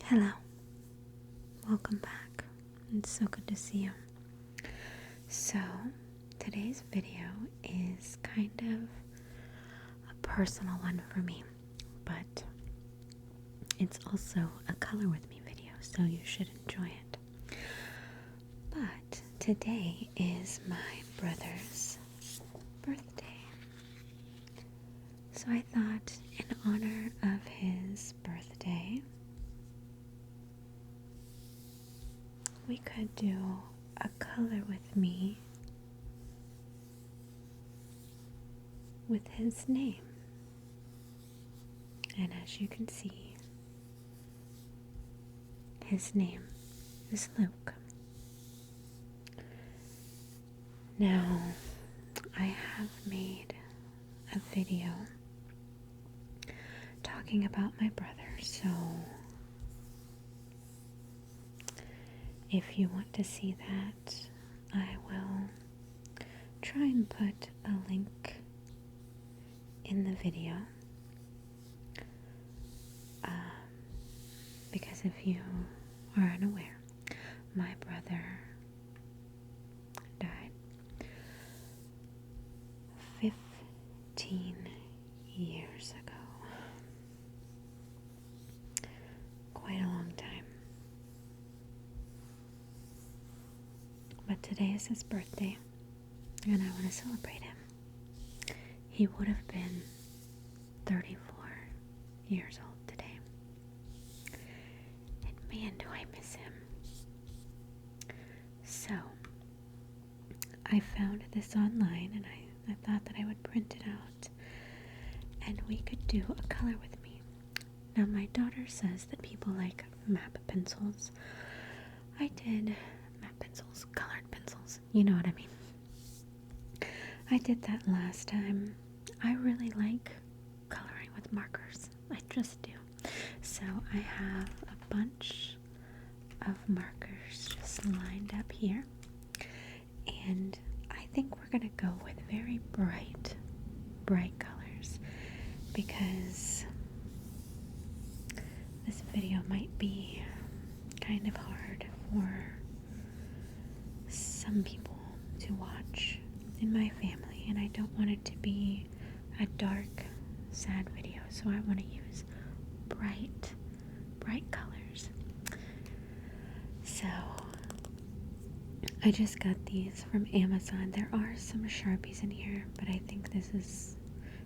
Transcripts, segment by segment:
Hello, welcome back. It's so good to see you. So, today's video is kind of a personal one for me, but it's also a color with me video, so you should enjoy it. But today is my brother's birthday. So I thought, in honor of his birthday, we could do a color with me with his name. And as you can see, his name is Luke. Now, I have made a video talking about my brother, so if you want to see that, I will try and put a link in the video. Because if you are unaware, my brother died 15 years ago. Quite a long time. But today is his birthday, and I want to celebrate him. He would have been 34 years old today. And man, do I miss him. So, I found this online, and I thought that I would print it out, and we could do a color with me. Now, my daughter says that people like map pencils. I did map pencils, colored pencils, you know what I mean. I did that last time. I really like coloring with markers. I just do. So I have a bunch of markers just lined up here. And I think we're going to go with very bright colors, because this video might be kind of hard for some people to watch in my family, and I don't want it to be a dark, sad video, so I want to use bright colors. So I just got these from Amazon. There are some Sharpies in here, but I think this is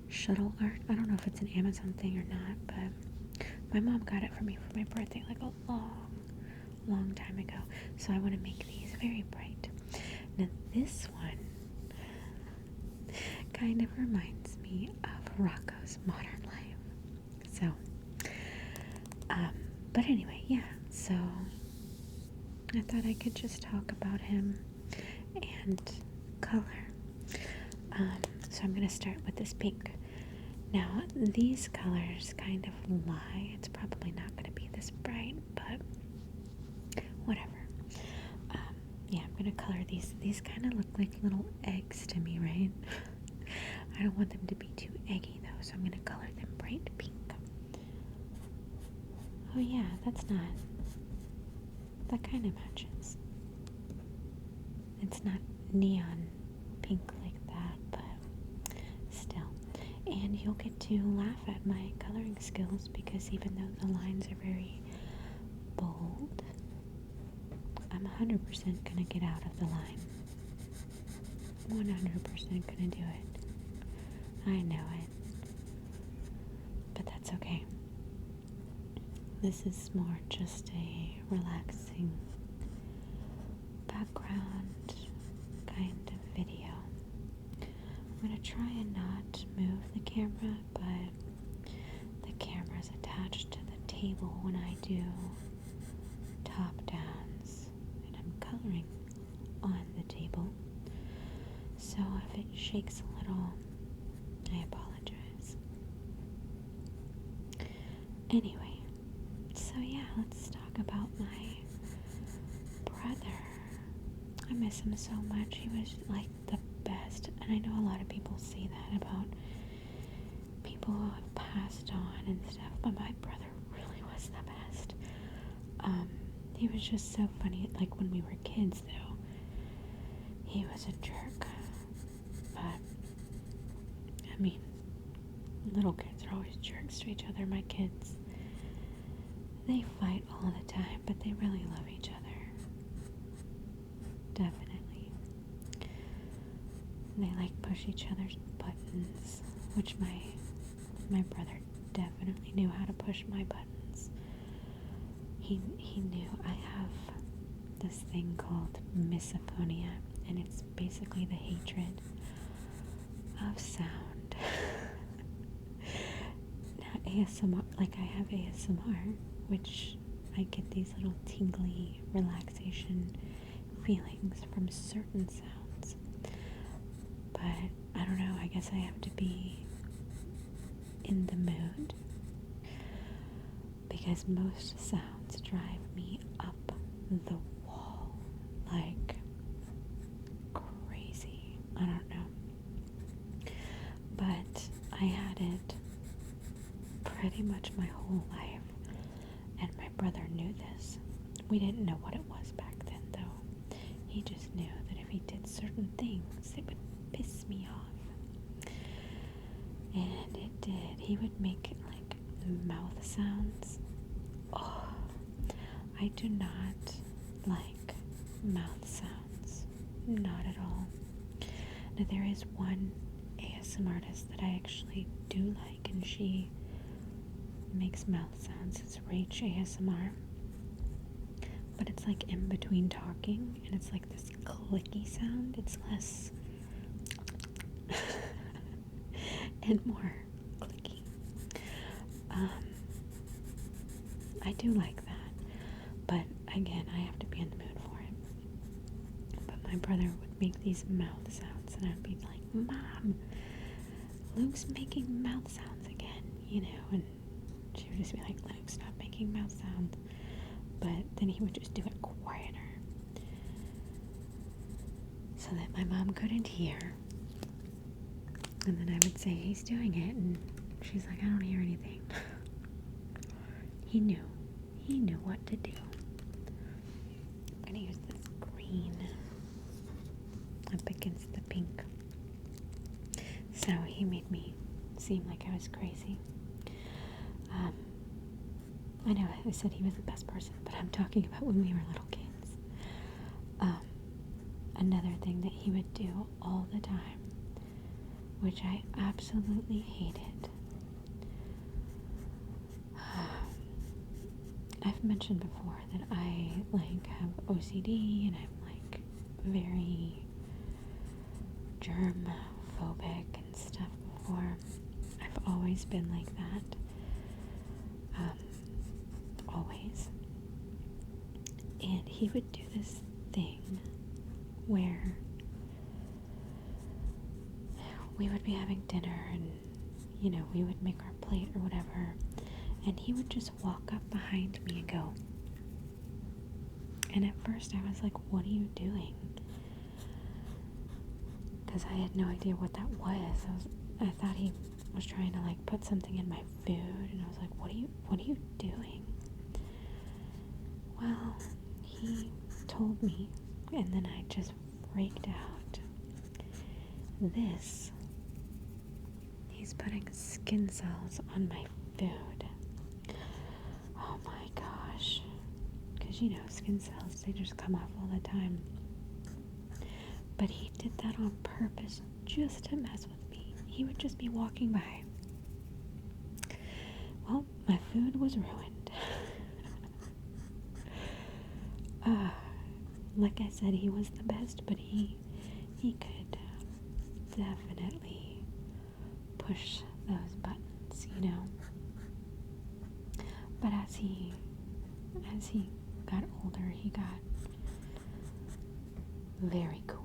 shuttle art. I don't know if it's an Amazon thing or not, but my mom got it for me for my birthday like a long time ago. So I want to make these very bright. Now this one kind of reminds me of Rocco's Modern Life. So, but anyway, yeah, so I thought I could just talk about him and color. So I'm going to start with this pink. Now, these colors kind of lie. It's probably not going to be this bright, but whatever. Yeah, I'm going to color these. These kind of look like little eggs to me, right? I don't want them to be too eggy, though, so I'm going to color them bright pink. Oh, yeah, that's not... That kind of matches. It's not neon pink like that, but still. And you'll get to laugh at my coloring skills, because even though the lines are very bold, I'm 100% gonna get out of the line. 100% gonna do it. I know it. But that's okay. This is more just a relaxing background kind of video. I'm gonna try and not move the camera, but the camera is attached to the table when I do top downs, and I'm coloring on the table. So if it shakes a little, I apologize. Anyway, so yeah, let's talk about my brother. I miss him so much. He was like the best, and I know a lot of people say that about people who have passed on and stuff, but my brother really was the best. Um, he was just so funny. Like when we were kids, though, he was a jerk. But I mean, little kids are always jerks to each other. My kids, they fight all the time, but they really love each other. Definitely. They like push each other's buttons, which my brother definitely knew how to push my buttons. He knew. I have this thing called misophonia, and it's basically the hatred of sound. Now ASMR, like I have ASMR, which I get these little tingly relaxation feelings from certain sounds. But I don't know, I guess I have to be in the mood because most sounds drive me up the wall like crazy. I don't know. But I had it pretty much my whole life, and my brother knew this. We didn't know what it was back then, though. He just knew that if he did certain things, it would piss me off. And it did. He would make like mouth sounds. Oh, I do not like mouth sounds. Not at all. Now, there is one ASMR artist that I actually do like, and she makes mouth sounds. It's Rach ASMR. But it's like in between talking, and it's like this clicky sound. It's less and more clicky. I do like that, but again, I have to be in the mood for it. But my brother would make these mouth sounds, and I'd be like, "Mom, Luke's making mouth sounds again," and she would just be like, "Luke, stop making mouth sounds." But then he would just do it quieter so that my mom couldn't hear. And then I would say, "He's doing it," and she's like, "I don't hear anything." He knew what to do. I'm gonna use this green up against the pink. So he made me seem like I was crazy. I know I said he was the best person, but I'm talking about when we were little kids. Another thing that he would do all the time, which I absolutely hated. I've mentioned before that I have OCD, and I'm very germ phobic and stuff before. I've always been like that. Always. And he would do this thing where we would be having dinner, and we would make our plate or whatever, and he would just walk up behind me and go. And at first I was like, "What are you doing?" Because I had no idea what that was. I thought he was trying to put something in my food, and I was like, what are you doing?" Well, he told me, and then I just freaked out. He's putting skin cells on my food. Oh my gosh. Because skin cells, they just come off all the time. But he did that on purpose just to mess with me. He would just be walking by. Well, my food was ruined. Like I said, he was the best, but he could definitely push those buttons, But as he got older, he got very cool.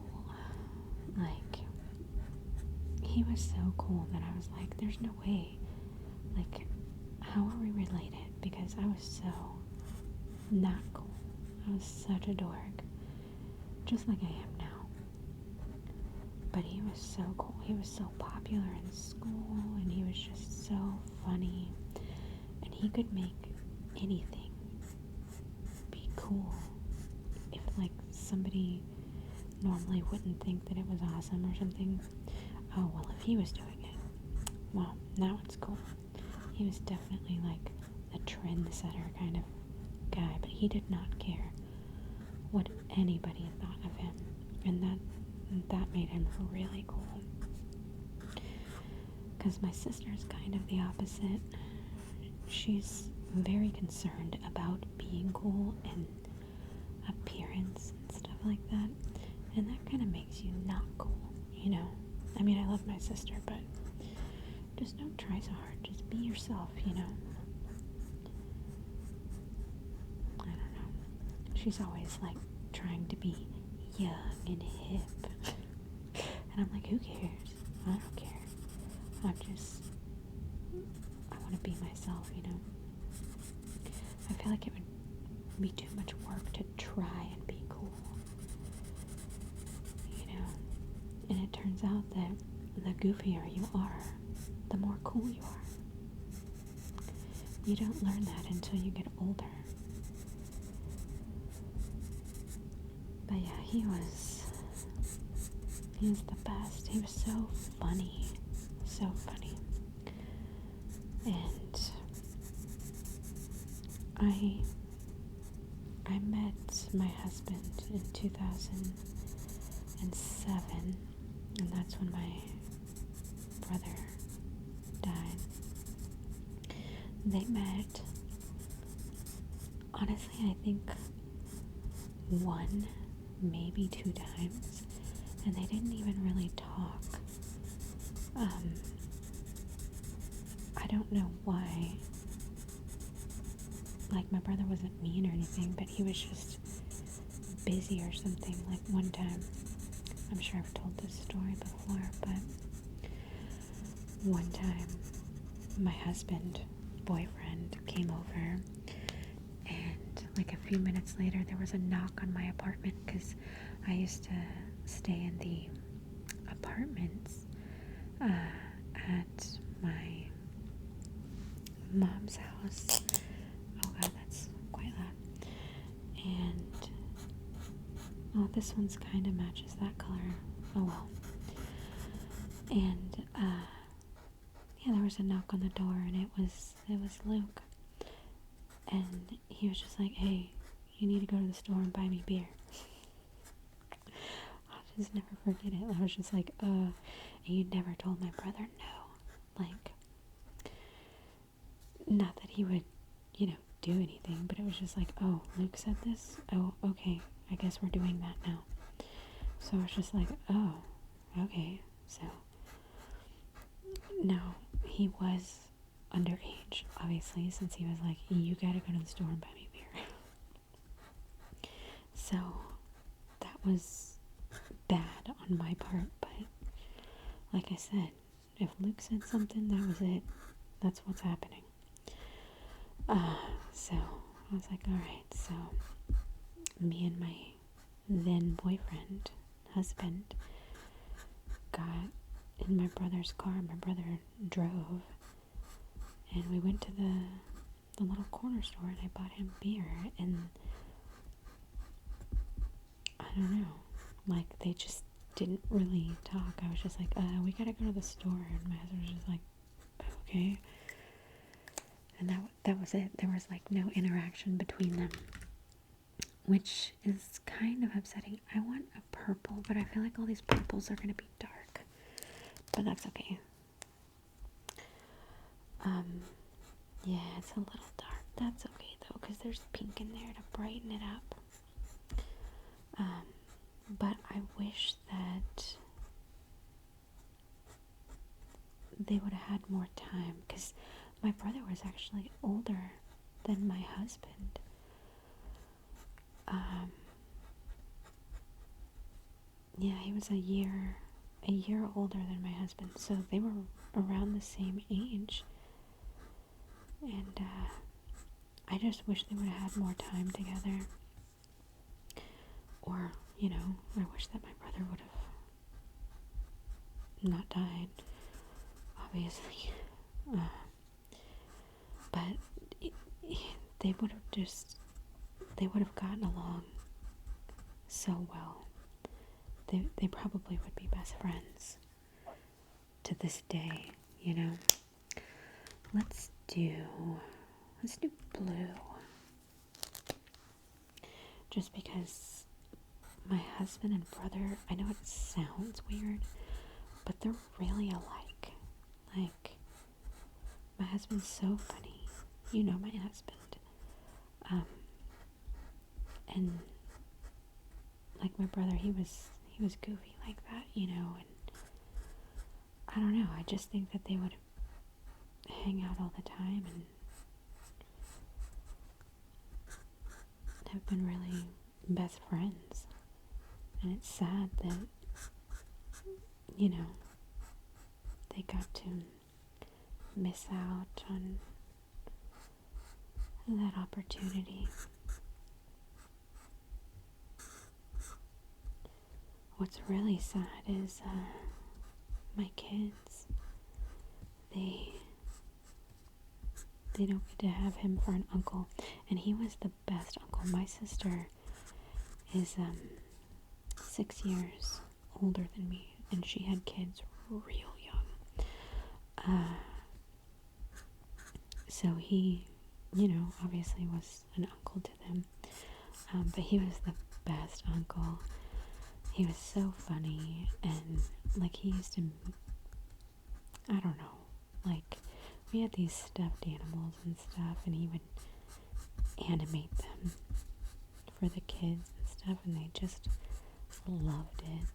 He was so cool that I was like, there's no way. How are we related? Because I was so not cool. I was such a dork. Just like I am now. But he was so cool. He was so popular in school, and he was just so funny. And he could make anything cool. If like somebody normally wouldn't think that it was awesome or something. Oh, well, if he was doing it, well, now it's cool. He was definitely like a trendsetter kind of guy, but he did not care what anybody thought of him, and that made him really cool. Because my sister's kind of the opposite. She's very concerned about being cool and appearance and stuff like that, and that kind of makes you not cool, you know? I mean, I love my sister, but just don't try so hard. Just be yourself, you know? I don't know. She's always like trying to be young and hip. And I'm like, who cares? I don't care. I want to be myself, you know? I feel like it would be too much work to try and be cool, you know? And it turns out that the goofier you are, the more cool you are. You don't learn that until you get older. But yeah, he was the best. He was so funny. So funny. And I met my husband in 2007, and that's when my brother died. They met, honestly, I think one, maybe 2 times, and they didn't even really talk. I don't know why. Like, my brother wasn't mean or anything, but he was just busy or something. Like, one time, I'm sure I've told this story before, but one time, my husband, boyfriend, came over, and like a few minutes later, there was a knock on my apartment, because I used to stay in the apartments at my mom's house. Oh god, that's quite loud. And oh, this one's kind of matches that color. Oh well. And yeah, there was a knock on the door, and it was Luke. And he was just like, "Hey, you need to go to the store and buy me beer." I'll just never forget it. I was just like, and you never told my brother no. Like, not that he would, you know, do anything, but it was just like, oh, Luke said this? Oh, okay, I guess we're doing that now. So I was just like, oh, okay. So, now, he was underage, obviously, since he was like, you gotta go to the store and buy me beer. So, that was bad on my part, but like I said, if Luke said something, that was it. That's what's happening. So I was like, alright, so me and my then boyfriend, husband, got in my brother's car. My brother drove, and we went to the little corner store, and I bought him beer, and I don't know, like, they just didn't really talk. I was just like, we gotta go to the store, and my husband was just like, okay. And that was it. There was like no interaction between them, which is kind of upsetting. I want a purple, but I feel like all these purples are gonna be dark, but that's okay. Yeah, it's a little dark. That's okay though, because there's pink in there to brighten it up. But I wish that they would have had more time, because my brother was actually older than my husband. Yeah, he was a year older than my husband, so they were around the same age. And I just wish they would have had more time together. Or, you know, I wish that my brother would have not died, obviously. But they they would have gotten along so well. They probably would be best friends to this day, you know. Let's do blue. Just because my husband and brother, I know it sounds weird, but they're really alike. Like, my husband's so funny. You know my husband. And like my brother, he was goofy like that, you know, and I don't know, I just think that they would hang out all the time and have been really best friends. And it's sad that, you know, they got to miss out on that opportunity. What's really sad is my kids. They don't get to have him for an uncle, and he was the best uncle. My sister is 6 years older than me, and she had kids real young. So he, you know, obviously was an uncle to them, but he was the best uncle. He was so funny, and like he used to, I don't know, like we had these stuffed animals and stuff, and he would animate them for the kids and stuff, and they just loved it.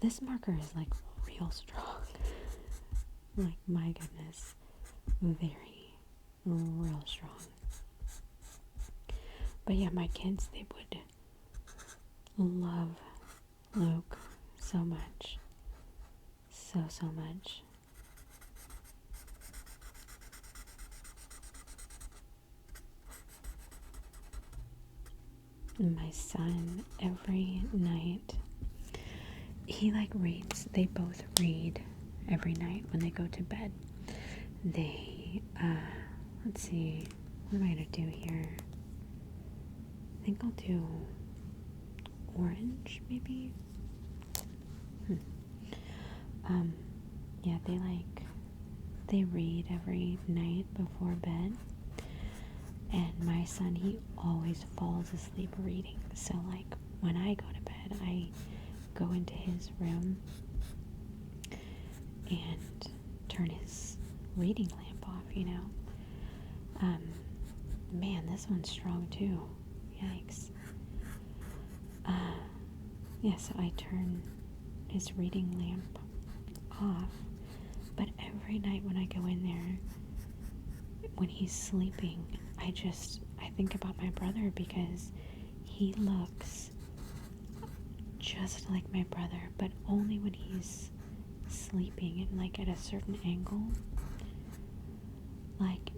This marker is like real strong. Like, my goodness, real strong. But yeah, my kids, they would love Luke so much. So much. My son, every night, he like reads. They both read every night when they go to bed. They, let's see, what am I gonna do here? I think I'll do orange, maybe? Yeah, they read every night before bed. And my son, he always falls asleep reading. So, like, when I go to bed, I go into his room and turn his reading lamp off, you know. Man, this one's strong too. Yikes. Yeah, so I turn his reading lamp off, but every night when I go in there, when he's sleeping, I think about my brother, because he looks just like my brother, but only when he's sleeping and like at a certain angle. Like,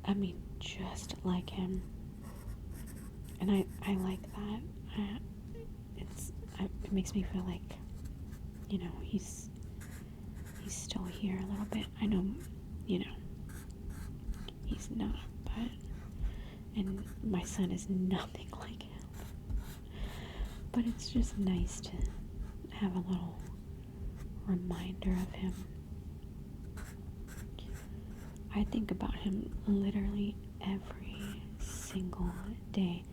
I mean, just like him. And I like that. It makes me feel like, you know, he's still here a little bit. I know, you know, he's not, but, and my son is nothing like him. But it's just nice to have a little reminder of him. I think about him literally every single day.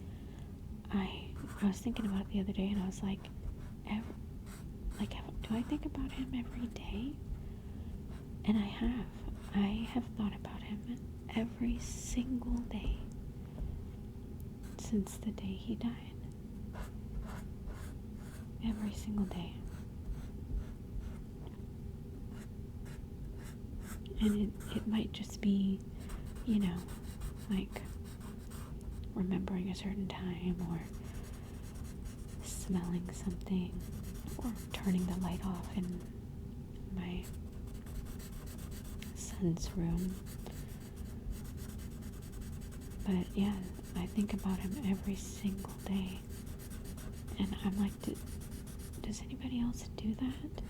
I was thinking about it the other day, and I was like, do I think about him every day? And I have thought about him every single day since the day he died. Every single day. And it might just be, you know, like remembering a certain time, or smelling something, or turning the light off in my son's room. But yeah, I think about him every single day. And I'm like, does anybody else do that?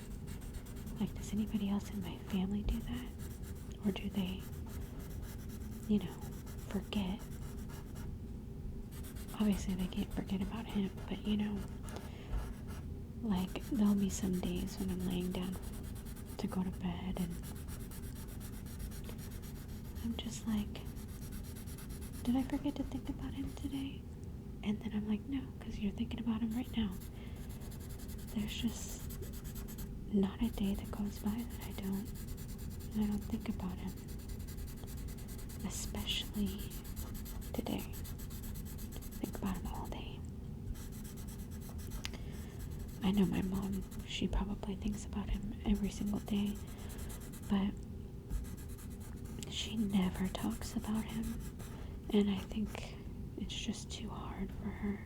Like, does anybody else in my family do that? Or do they, you know, forget. Obviously, they can't forget about him, but like, there'll be some days when I'm laying down to go to bed and I'm just like, did I forget to think about him today? And then I'm like, no, because you're thinking about him right now. There's just not a day that goes by that I don't think about him. Especially today. Think about him all day. I know my mom, she probably thinks about him every single day, but she never talks about him, and I think it's just too hard for her.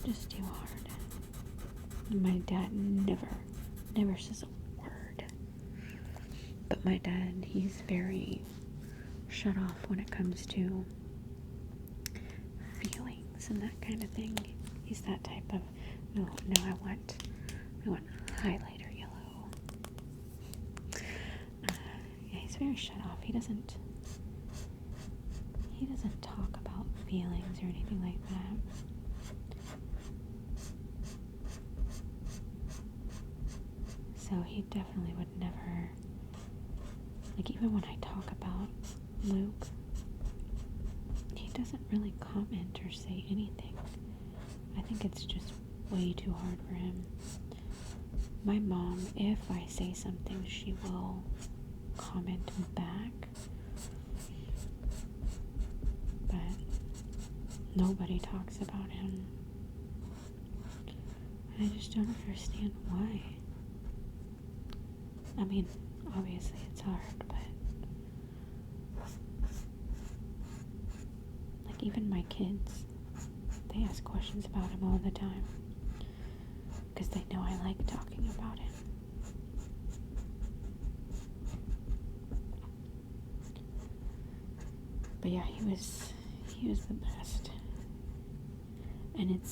Just too hard. My dad never says a word. But my dad, he's very shut off when it comes to feelings and that kind of thing. He's that type of, no, I want highlighter yellow. Yeah, he's very shut off. He doesn't talk about feelings or anything like that. So he definitely would never, like, even when I talk about Luke, he doesn't really comment or say anything. I think it's just way too hard for him. My mom, if I say something, she will comment back. But nobody talks about him. I just don't understand why. I mean, obviously it's hard, but like, even my kids, they ask questions about him all the time because they know I like talking about him. But yeah, he was the best. And it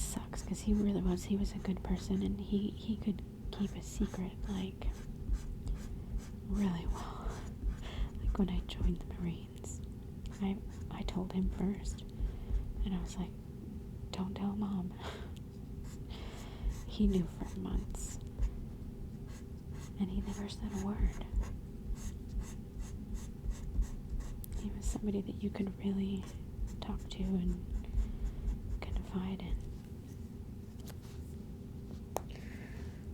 sucks because he really was. He was a good person, and he could keep a secret, like, really well. Like, when I joined the Marines, I told him first, and I was like, don't tell Mom. He knew for months, and he never said a word. He was somebody that you could really talk to and confide in.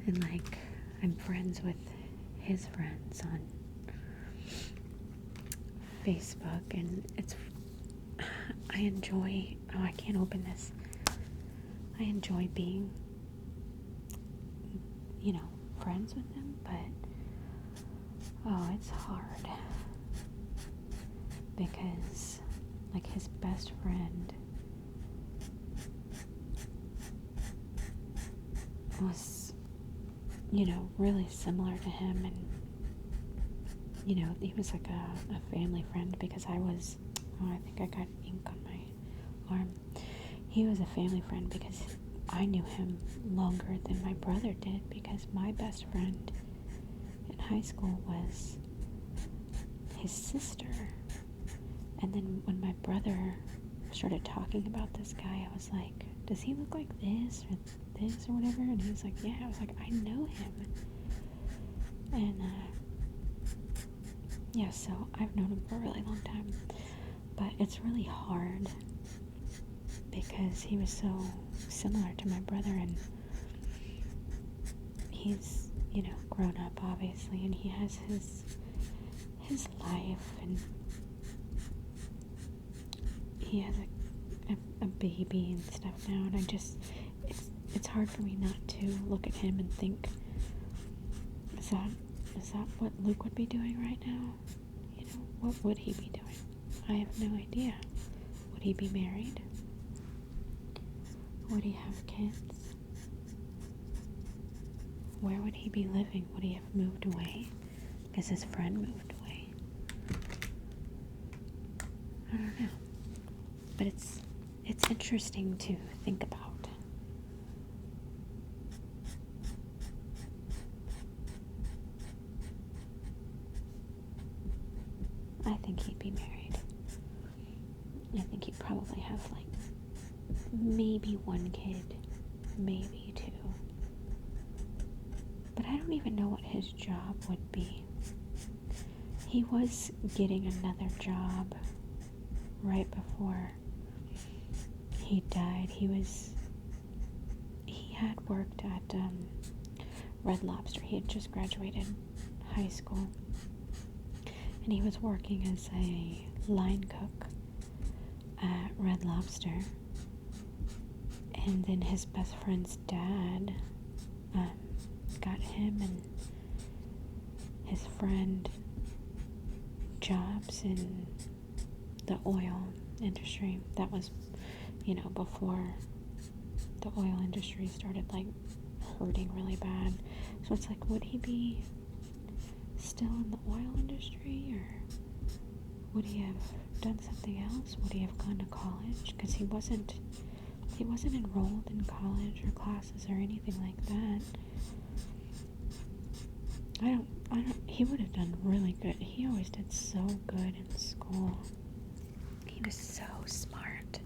And like, I'm friends with his friends on Facebook, and I enjoy, I can't open this. I enjoy being, friends with them, but, it's hard. Because, like, his best friend was, really similar to him, and, he was like a family friend because I think I got ink on my arm. He was a family friend because I knew him longer than my brother did, because my best friend in high school was his sister. And then when my brother started talking about this guy, I was like, does he look like this or this or whatever? And he was like, yeah. I was like, I know him. And yeah, so I've known him for a really long time. But it's really hard because he was so similar to my brother, and he's, grown up, obviously, and he has his life, and he has a baby and stuff now, and it's hard for me not to look at him and think, is that what Luke would be doing right now? What would he be doing? I have no idea. Would he be married? Would he have kids? Where would he be living? Would he have moved away because his friend moved away? I don't know. But it's interesting to think about. probably have like maybe one kid, maybe two. But I don't even know what his job would be. He was getting another job right before he died. He had worked at Red Lobster. He had just graduated high school, and he was working as a line cook at Red Lobster. And then his best friend's dad got him and his friend jobs in the oil industry. That was, before the oil industry started like hurting really bad. So it's like, would he be still in the oil industry, or would he have done something else? Would he have gone to college? Because he wasn't enrolled in college or classes or anything like that. He would have done really good. He always did so good in school. He was so smart.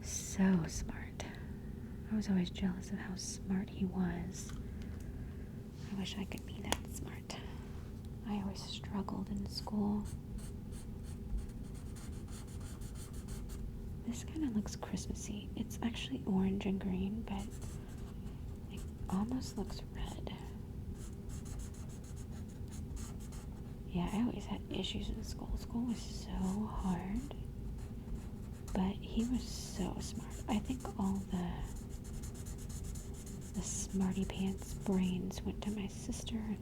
So smart. I was always jealous of how smart he was. I wish I could be that smart. I always struggled in school. This kind of looks Christmassy. It's actually orange and green, but it almost looks red. Yeah, I always had issues in school. School was so hard, but he was so smart. I think all the smarty pants brains went to my sister and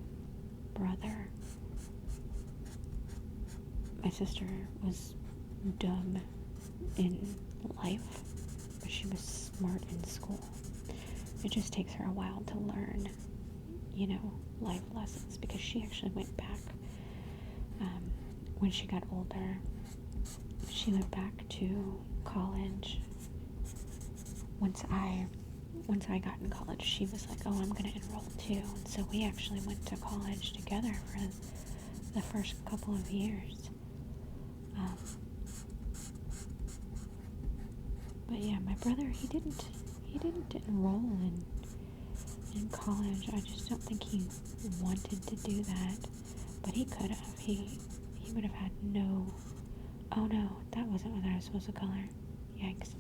brother. My sister was dumb in life, but she was smart in school. It just takes her a while to learn, life lessons, because she actually went back when she got older. She went back to college. Once I got in college, she was like, "Oh, I'm gonna enroll too," and so we actually went to college together for the first couple of years. But yeah, my brother, he didn't enroll in college. I just don't think he wanted to do that, but he could have. He would have had no. Oh no, that wasn't what I was supposed to color. Yikes.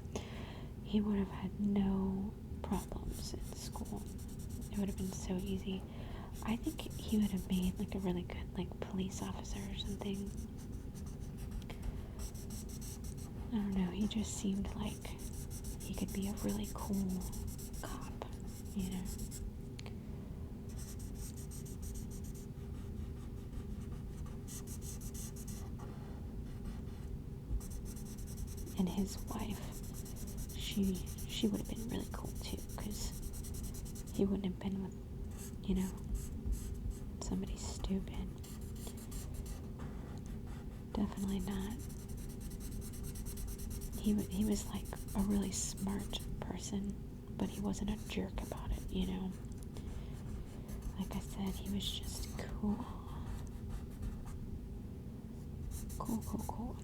He would have had no problems in school. It would have been so easy. I think he would have made like a really good like police officer or something. I don't know, he just seemed like he could be a really cool cop, And his wife, she would have been really cool too, because he wouldn't have been with, somebody stupid. Definitely not. He was like a really smart person, but he wasn't a jerk about it, Like I said, he was just cool. Cool.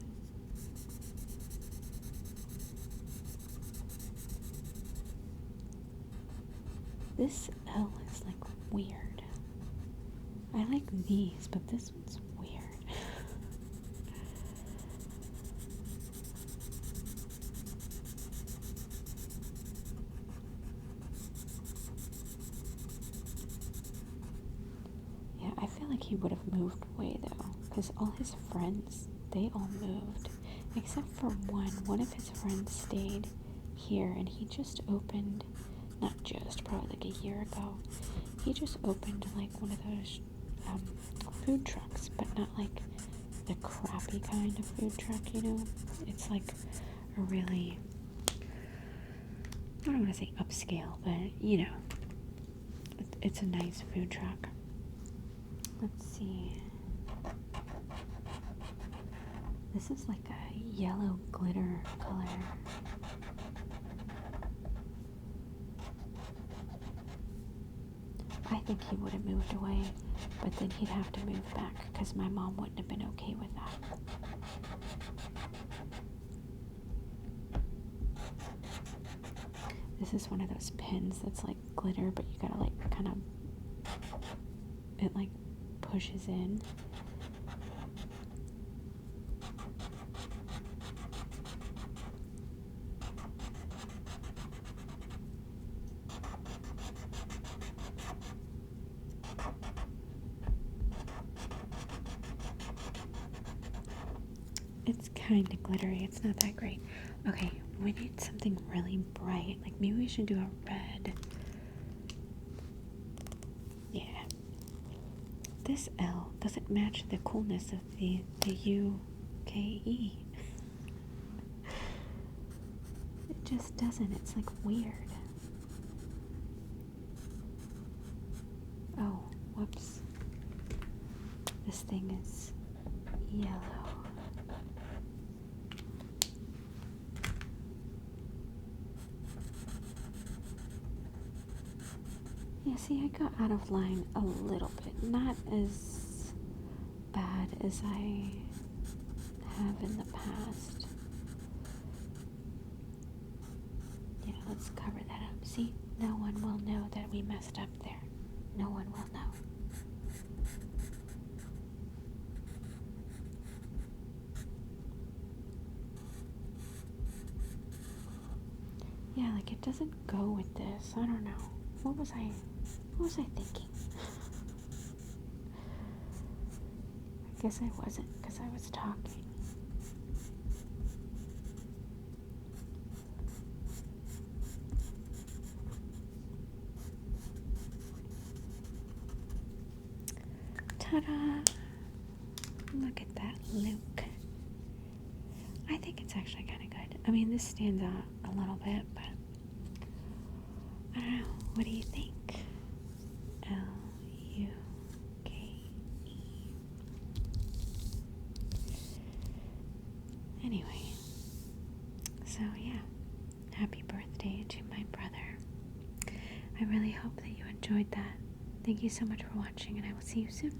This L is like weird. I like these, but this one's weird. Yeah, I feel like he would have moved away though, because all his friends, they all moved. Except for one. One of his friends stayed here, and he just opened, probably like a year ago, he just opened like one of those food trucks, but not like the crappy kind of food truck, It's like a really, I don't want to say upscale, but it's a nice food truck. Let's see. This is like a yellow glitter color. I think he would have moved away, but then he'd have to move back because my mom wouldn't have been okay with that. This is one of those pins that's like glitter, but you gotta like kind of, it like pushes in. It's kind of glittery. It's not that great. Okay, we need something really bright. Like maybe we should do a red. Yeah. This L doesn't match the coolness of the UKE. It just doesn't. It's like weird. Oh, whoops. This thing is yellow. Yeah, see, I got out of line a little bit. Not as bad as I have in the past. Yeah, let's cover that up. See, no one will know that we messed up there. No one will know. Yeah, like it doesn't go with this. I don't know. What was I thinking? I guess I wasn't, because I was talking. Ta-da! Look at that look. I think it's actually kind of good. I mean, this stands out a little bit, but I don't know. What do you think? Luke. Anyway, so yeah, happy birthday to my brother. I really hope that you enjoyed that. Thank you so much for watching, and I will see you soon.